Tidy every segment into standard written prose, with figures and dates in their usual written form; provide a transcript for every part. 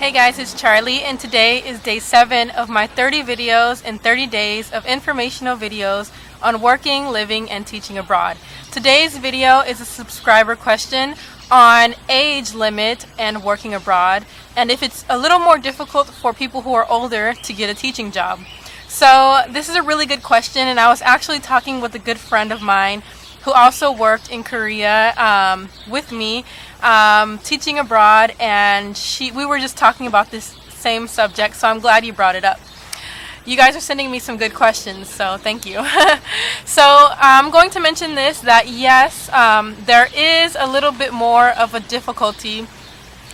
Hey guys, it's Charlie, and today is day 7 of my 30 videos in 30 days of informational videos on working, living, and teaching abroad. Today's video is a subscriber question on age limit and working abroad, and if it's a little more difficult for people who are older to get a teaching job. So this is a really good question, and I was actually talking with a good friend of mine who also worked in Korea with me, teaching abroad, and we were just talking about this same subject, so I'm glad you brought it up. You guys are sending me some good questions, so thank you. So I'm going to mention this, that yes, there is a little bit more of a difficulty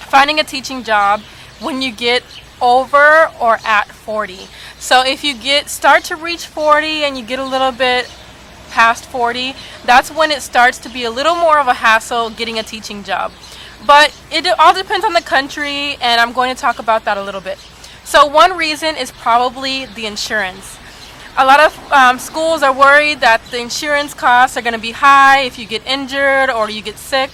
finding a teaching job when you get over or at 40. So if you start to reach 40 and you get a little bit past 40, that's when it starts to be a little more of a hassle getting a teaching job. But it all depends on the country, and I'm going to talk about that a little bit. So one reason is probably the insurance. A lot of schools are worried that the insurance costs are going to be high if you get injured or you get sick,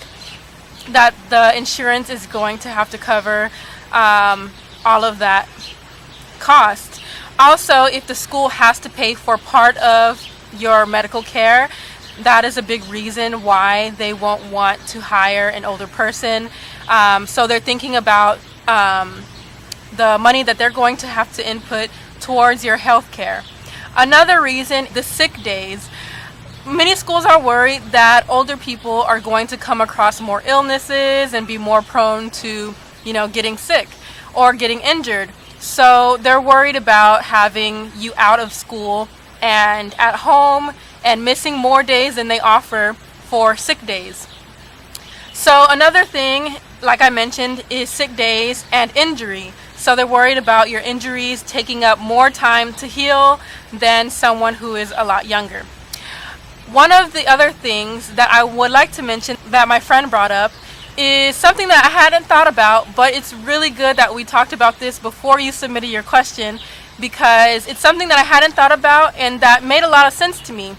that the insurance is going to have to cover all of that cost. Also, if the school has to pay for part of your medical care, that is a big reason why they won't want to hire an older person. So they're thinking about the money that they're going to have to input towards your health care. Another reason, the sick days. Many schools are worried that older people are going to come across more illnesses and be more prone to, getting sick or getting injured. So they're worried about having you out of school and at home and missing more days than they offer for sick days. So another thing, like I mentioned, is sick days and injury. So they're worried about your injuries taking up more time to heal than someone who is a lot younger. One of the other things that I would like to mention that my friend brought up is something that I hadn't thought about, but it's really good that we talked about this before you submitted your question, because it's something that I hadn't thought about and that made a lot of sense to me.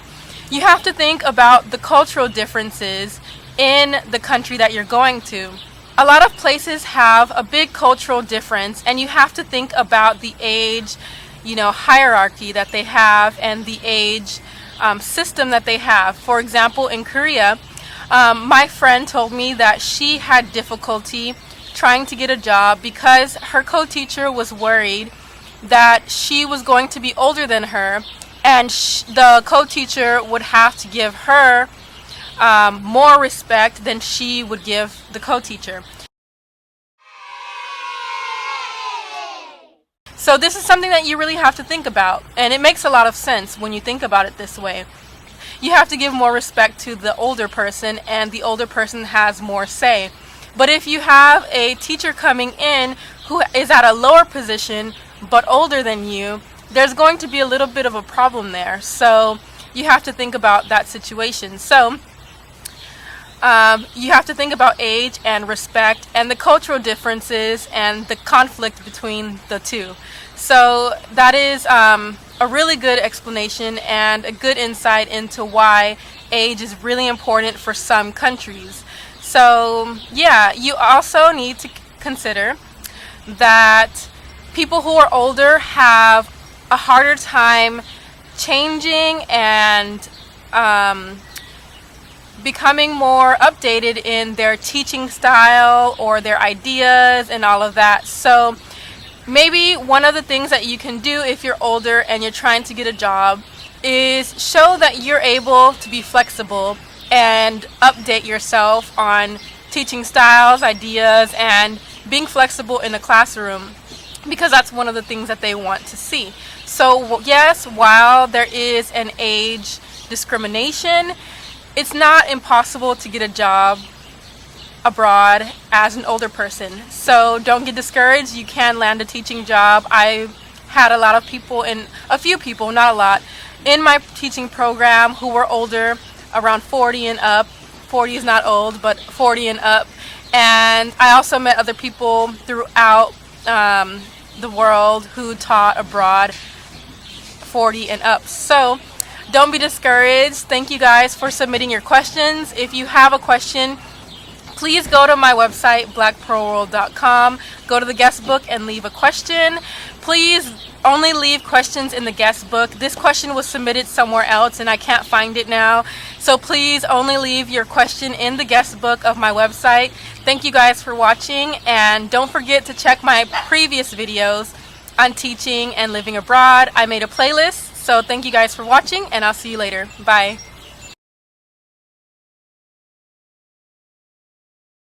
You have to think about the cultural differences in the country that you're going to. A lot of places have a big cultural difference, and you have to think about the age, hierarchy that they have and the age system that they have. For example, in Korea, my friend told me that she had difficulty trying to get a job because her co-teacher was worried that she was going to be older than her, and the co-teacher would have to give her more respect than she would give the co-teacher. So this is something that you really have to think about, and it makes a lot of sense when you think about it this way. You have to give more respect to the older person, and the older person has more say. But if you have a teacher coming in who is at a lower position but older than you, there's going to be a little bit of a problem there. So you have to think about that situation. So you have to think about age and respect and the cultural differences and the conflict between the two. So that is a really good explanation and a good insight into why age is really important for some countries. So yeah, you also need to consider that people who are older have a harder time changing and becoming more updated in their teaching style or their ideas and all of that. So maybe one of the things that you can do if you're older and you're trying to get a job is show that you're able to be flexible and update yourself on teaching styles, ideas, and being flexible in the classroom, because that's one of the things that they want to see. So yes, while there is an age discrimination, it's not impossible to get a job abroad as an older person. So don't get discouraged. You can land a teaching job. I had a few people, not a lot, in my teaching program who were older, around 40 and up. 40 is not old, but 40 and up. And I also met other people throughout the world who taught abroad 40 and up. So don't be discouraged. Thank you guys for submitting your questions. If you have a question, Please go to my website, blackpearlworld.com, go to the guest book and leave a question. Please only leave questions in the guest book. This question was submitted somewhere else and I can't find it now. So please only leave your question in the guest book of my website. Thank you guys for watching, and don't forget to check my previous videos on teaching and living abroad. I made a playlist, so thank you guys for watching, and I'll see you later. Bye.